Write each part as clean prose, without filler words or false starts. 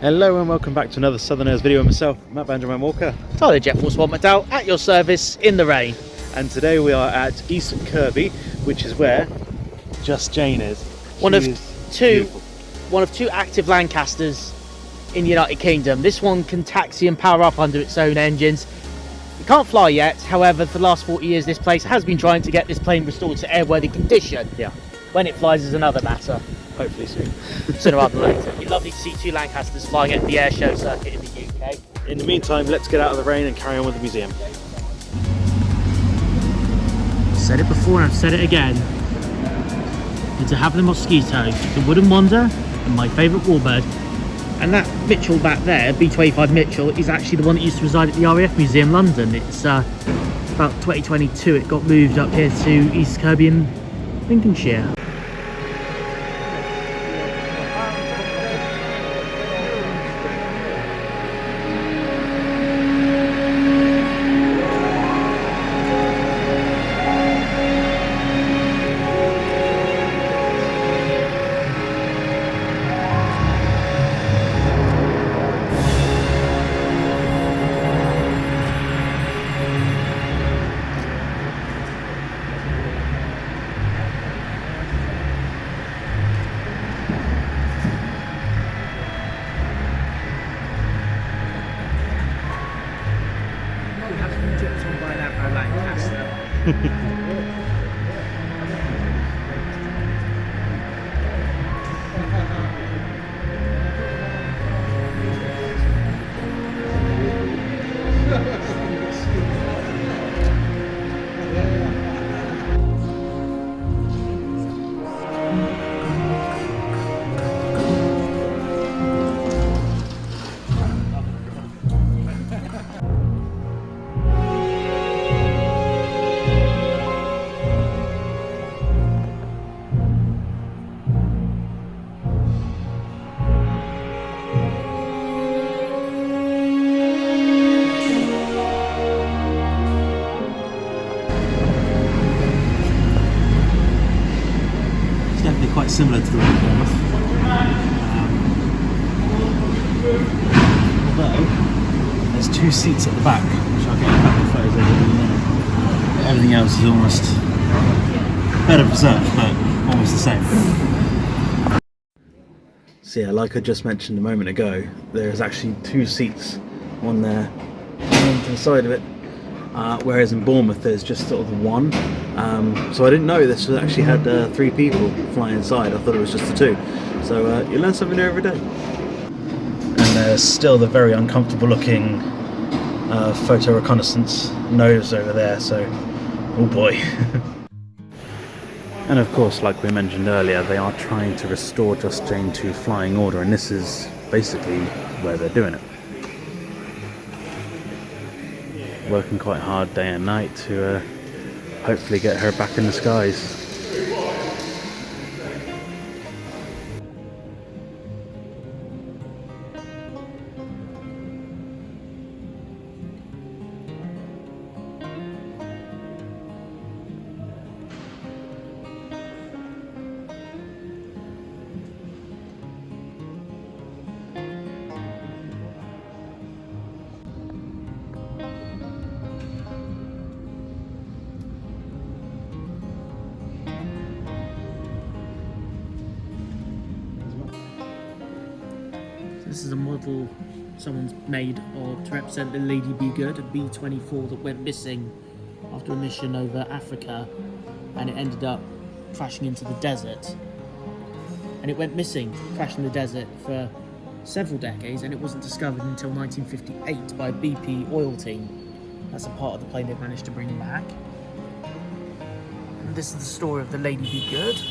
Hello and welcome back to another SouthernAirs video with myself, Matt Banjoman Walker. Tyler Jett McDowell at your service in the rain. And today we are at East Kirby, which is where Just Jane is. One of two active Lancasters in the United Kingdom. This one can taxi and power up under its own engines. It can't fly yet, however for the last 40 years this place has been trying to get this plane restored to airworthy condition. Yeah. When it flies is another matter. Hopefully soon. Sooner rather than later. It'd be lovely to see two Lancasters flying at the air show circuit in the UK. In the meantime, let's get out of the rain and carry on with the museum. Said it before and I've said it again. It's a having the Mosquito, the Wooden Wonder, and my favourite Warbird. And that Mitchell back there, B25 Mitchell, is actually the one that used to reside at the RAF Museum London. It's about 2022 it got moved up here to East Kirby in Lincolnshire. Quite similar to the one Bournemouth. Although there's two seats at the back, which I'll get a couple of photos of in a minute. Everything else is almost better preserved, but almost the same. So yeah, like I just mentioned a moment ago, there's actually two seats, one there, one to the side of it. Whereas in Bournemouth there's just sort of one. So I didn't know this actually had 3 people flying inside. I thought it was just the 2. So you learn something new every day. And there's still the very uncomfortable looking photo reconnaissance nose over there, so oh boy. And of course, like we mentioned earlier, they are trying to restore Just Jane to flying order, and this is basically where they're doing it. Working quite hard day and night to hopefully get her back in the skies. This is a model someone's made to represent the Lady Be Good, a B-24 that went missing after a mission over Africa, and it ended up crashing into the desert. And it went missing, crashed in the desert for several decades, and it wasn't discovered until 1958 by a BP oil team. That's a part of the plane they've managed to bring back. And this is the story of the Lady Be Good.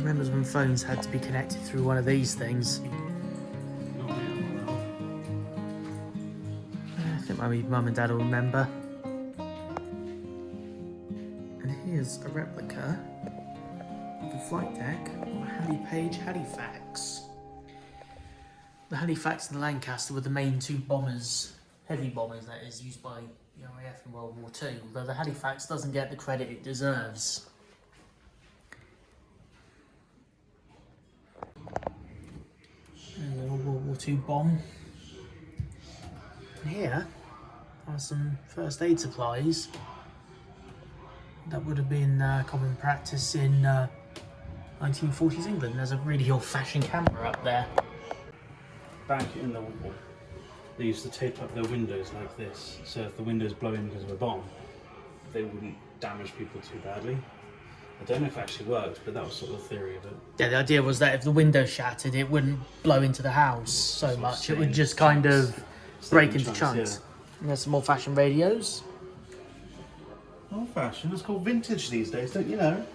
remembers when phones had to be connected through one of these things. I think my mum and dad will remember. And here's a replica of the flight deck of a Halifax Halifax. The Halifax and the Lancaster were the main two bombers, heavy bombers that is, used by the RAF in World War II, although the Halifax doesn't get the credit it deserves. There's a World War II bomb. And here are some first aid supplies that would have been common practice in 1940s England. There's a really old-fashioned camera up there. Back in the war, they used to tape up their windows like this, so if the windows blow in because of a bomb, they wouldn't damage people too badly. I don't know if it actually worked, but that was sort of the theory of it. Yeah, the idea was that if the window shattered, it wouldn't blow into the house so much. It would just kind of break into chunks. Yeah. And there's some old-fashioned radios. Old-fashioned? It's called vintage these days, don't you know?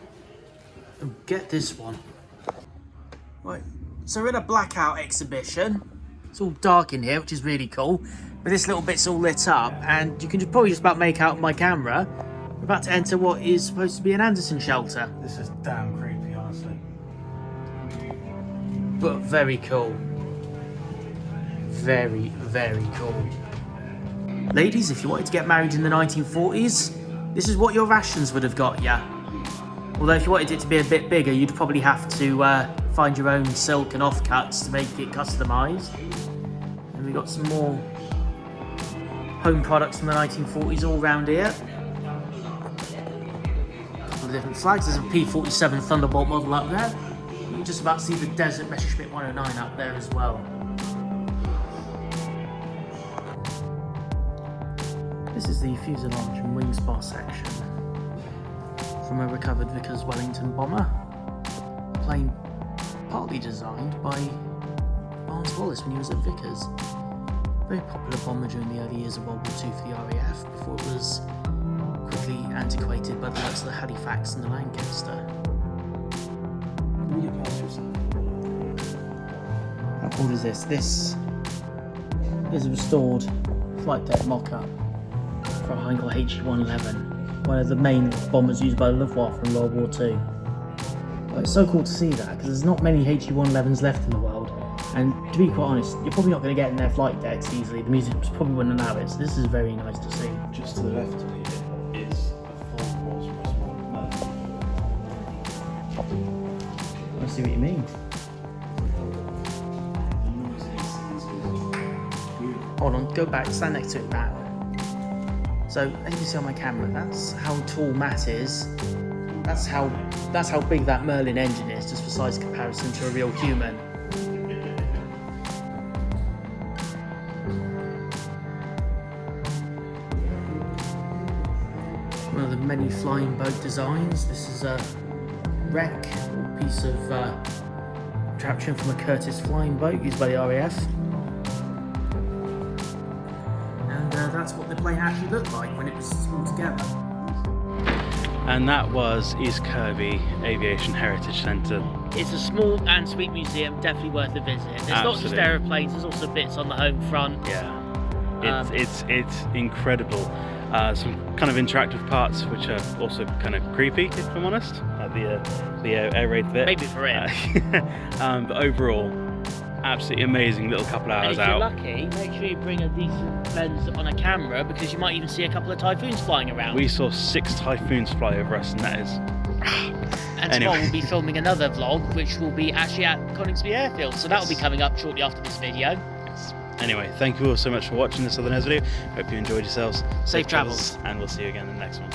And get this one. Right, so we're in a blackout exhibition. It's all dark in here, which is really cool. But this little bit's all lit up, and you can probably just about make out my camera. We're about to enter what is supposed to be an Anderson shelter. This is damn creepy, honestly. But very cool. Very, very cool. Ladies, if you wanted to get married in the 1940s, this is what your rations would have got ya. Although if you wanted it to be a bit bigger, you'd probably have to find your own silk and offcuts to make it customised. And we got some more home products from the 1940s all around here. A couple of different flags. There's a P-47 Thunderbolt model up there. You can just about see the Desert Messerschmitt 109 up there as well. This is the fuselage and wing spar section from a recovered Vickers Wellington bomber. A plane partly designed by Barnes Wallace when he was at Vickers. Very popular bomber during the early years of World War II for the RAF before it was quickly antiquated by the likes of the Halifax and the Lancaster. How cool is this? This is a restored flight deck mock-up for a Heinkel HE-111, one of the main bombers used by the Luftwaffe in World War II. Well, it's so cool to see that, because there's not many HE-111s left in the world, and to be quite honest, you're probably not going to get in their flight decks easily. The museums probably wouldn't allow it, so this is very nice to see. Just to the left of it is a full Rolls-Royce model. I see what you mean. Hold on, go back, stand next to it, Matt. So, as you can see on my camera, that's how tall Matt is. That's how big that Merlin engine is, just for size comparison to a real human. One of the many flying boat designs. This is a wreck, or piece of contraption from a Curtiss flying boat used by the RAF. That's what the plane actually looked like when it was all together. And that was East Kirby Aviation Heritage Centre. It's a small and sweet museum, definitely worth a visit. There's not just aeroplanes, there's also bits on the home front. Yeah, it's incredible. Some kind of interactive parts which are also kind of creepy, if I'm honest, like the air raid bit. Maybe for it. But overall, absolutely amazing little couple hours out. And if you're lucky, make sure you bring a decent lens on a camera, because you might even see a couple of typhoons flying around. We saw 6 typhoons fly over us, and that is... And tomorrow we'll be filming another vlog, which will be actually at Coningsby Airfield, so that will be coming up shortly after this video. Anyway, thank you all so much for watching the SouthernAirs video. Hope you enjoyed yourselves. Safe travels. And we'll see you again in the next one.